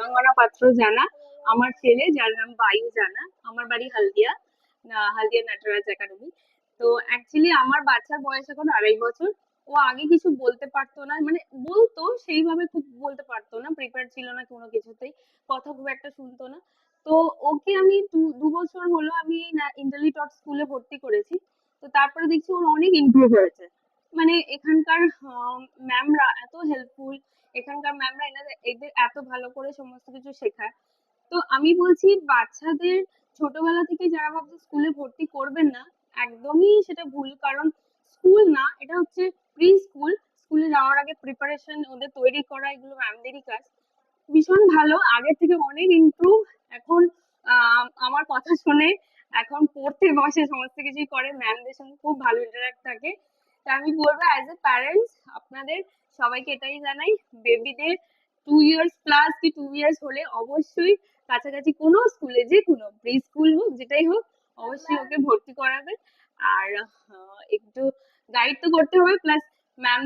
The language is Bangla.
অঙ্গনা পাত্র জানা, আমার ছেলে যার নাম বায়ু জানা, আমার বাড়ি হালদিয়া, হালদিয়া নাটরাজ একাডেমি। তো অ্যাকচুয়ালি আমার বাচ্চার বয়স এখন 2.5 বছর। ও আগে কিছু বলতে পারতো না, মানে বলতো সেইভাবে খুব বলতে পারতো না, প্রিপেয়ার ছিল না কোনো কিছুতেই, কথা খুব একটা শুনতো না। তো ওকে আমি 2 বছর হলো আমি ইন্টারলিটট স্কুলে ভর্তি করেছি। তো তারপরে দেখছি ওর অনেক ইমপ্রুভ হয়েছে। মানে এখানকার ম্যামরা এত হেল্পফুল, এখানকার ম্যামরা এদের এত ভালো করে সমস্ত কিছু শেখায়। তো আমি বলছি বাচ্চাদের ছোটবেলা থেকে যারা ভাবছে স্কুলে ভর্তি করবেন না, একদমই সেটা ভুল। কারণ স্কুল না, এটা হচ্ছে প্রি স্কুল। স্কুলে যাওয়ার আগে প্রিপারেশন ওদের তৈরি করা, এগুলো ম্যামদেরই কাজ। ভীষণ ভালো, আগের থেকে অনেক ইমপ্রুভ। এখন আমার কথা শুনে এখন পড়তে বসে, সমস্ত কিছুই করে, ম্যামদের সঙ্গে খুব ভালো ইন্টারাক্ট থাকে। তা আমি বলবো অ্যাজ এ প্যারেন্টস আপনাদের সবাইকে এটাই জানাই, বেবিদের 2 ইয়ার্স প্লাস কি 2 ইয়ার্স হলে অবশ্যই কাছাকাছি কোনো স্কুলে, যে কোনো প্রি স্কুল হোক যেটাই হোক, অবশ্যই ওকে ভর্তি করাবেন। আর একটু গাইড তো করতে হবে, প্লাস ম্যাম